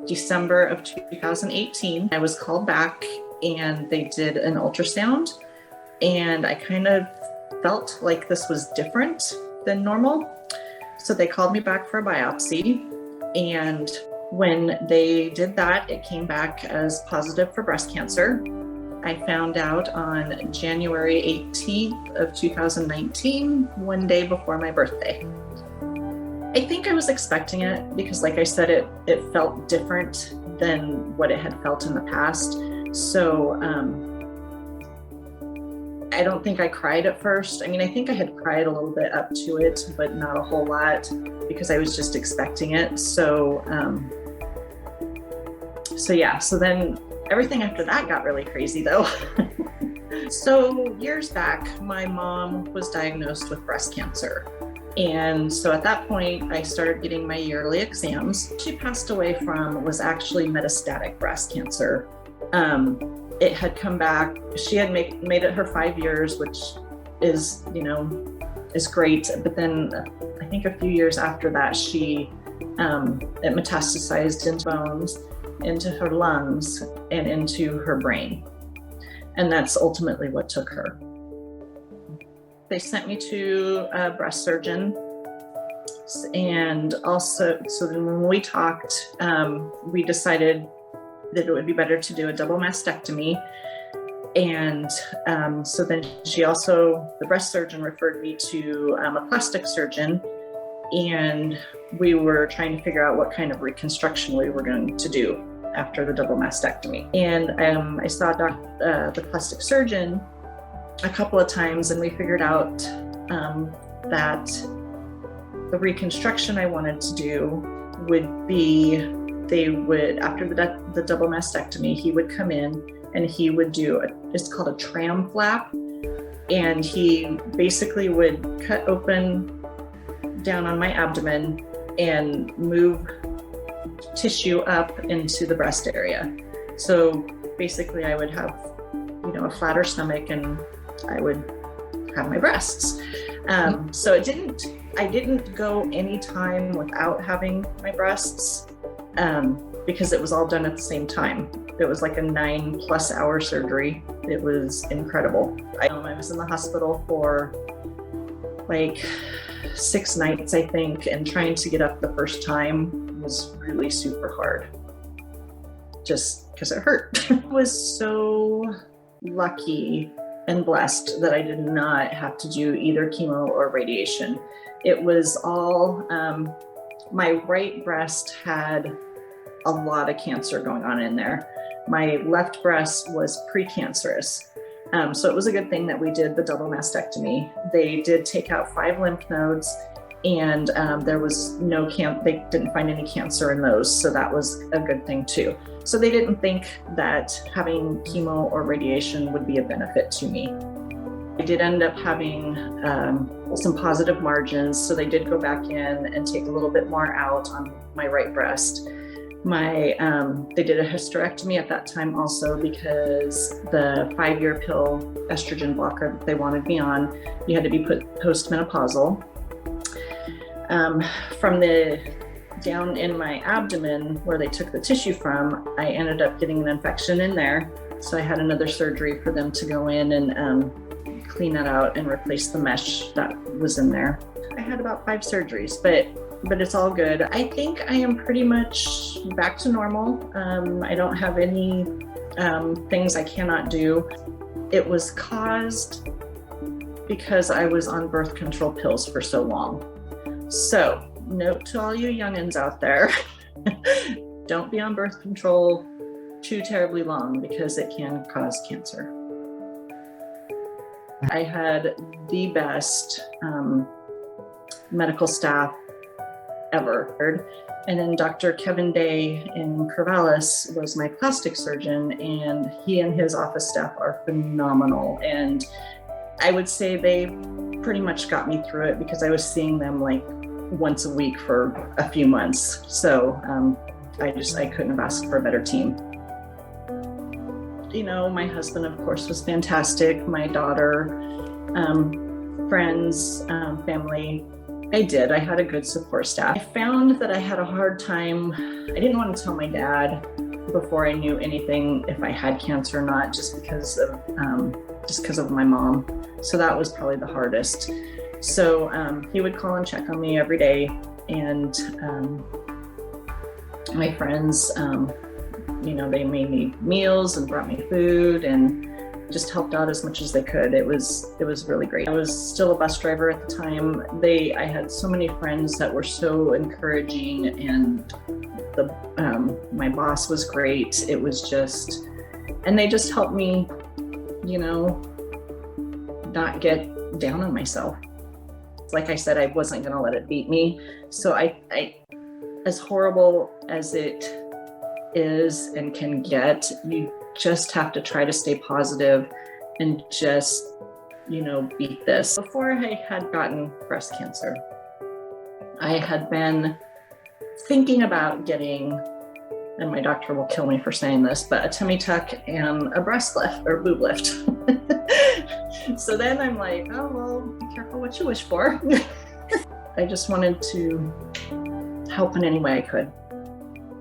December of 2018, I was called back and they did an ultrasound, and I kind of felt like this was different than normal. So they called me back for a biopsy, and when they did that, it came back as positive for breast cancer. I found out on January 18th of 2019, one day before my birthday. I think I was expecting it because, like I said, it felt different than what it had felt in the past. So I don't think I cried at first. I mean, I think I had cried a little bit up to it, but not a whole lot because I was just expecting it. So then everything after that got really crazy though. So years back, my mom was diagnosed with breast cancer. And so at that point, I started getting my yearly exams. She passed away from was actually metastatic breast cancer. It had come back. She had made it her 5 years, which is great. But then I think a few years after that, it metastasized into bones, into her lungs, and into her brain. And that's ultimately what took her. They sent me to a breast surgeon. And also, so then when we talked, we decided that it would be better to do a double mastectomy. And so then the breast surgeon referred me to a plastic surgeon, and we were trying to figure out what kind of reconstruction we were going to do after the double mastectomy. And I saw the plastic surgeon a couple of times, and we figured out that the reconstruction I wanted to do would be, after the double mastectomy, he would come in and he would do it's called a tram flap. And he basically would cut open down on my abdomen and move tissue up into the breast area. So basically I would have, a flatter stomach and I would have my breasts. So I didn't go any time without having my breasts because it was all done at the same time. It was like a 9+ hour surgery. It was incredible. I was in the hospital for like 6 nights, I think, and trying to get up the first time was really super hard, just because it hurt. I was so lucky and blessed that I did not have to do either chemo or radiation. It was all, my right breast had a lot of cancer going on in there. My left breast was precancerous. So it was a good thing that we did the double mastectomy. They did take out 5 lymph nodes, and there was they didn't find any cancer in those. So that was a good thing too. So they didn't think that having chemo or radiation would be a benefit to me. I did end up having some positive margins. So they did go back in and take a little bit more out on my right breast. They did a hysterectomy at that time also because the 5-year pill estrogen blocker that they wanted me on, you had to be put postmenopausal. From the down in my abdomen where they took the tissue from, I ended up getting an infection in there. So I had another surgery for them to go in and clean that out and replace the mesh that was in there. I had about 5 surgeries, but it's all good. I think I am pretty much back to normal. I don't have any things I cannot do. It was caused because I was on birth control pills for so long. So, note to all you youngins out there, don't be on birth control too terribly long because it can cause cancer. I had the best medical staff ever. And then Dr. Kevin Day in Corvallis was my plastic surgeon, and he and his office staff are phenomenal. And I would say they pretty much got me through it because I was seeing them like once a week for a few months. So I couldn't have asked for a better team. My husband, of course, was fantastic. My daughter, friends, family, I did. I had a good support staff. I found that I had a hard time. I didn't want to tell my dad before I knew anything if I had cancer or not, just because of my mom. So that was probably the hardest. So he would call and check on me every day, and my friends, they made me meals and brought me food and just helped out as much as they could. It was really great. I was still a bus driver at the time. I had so many friends that were so encouraging, and my boss was great. It was just, and they just helped me, not get down on myself. Like I said, I wasn't gonna let it beat me. So I as horrible as it is and can get, you just have to try to stay positive and just, beat this. Before I had gotten breast cancer, I had been thinking about getting, and my doctor will kill me for saying this, but a tummy tuck and a breast lift or boob lift. So then I'm like, oh, well, be careful what you wish for. I just wanted to help in any way I could.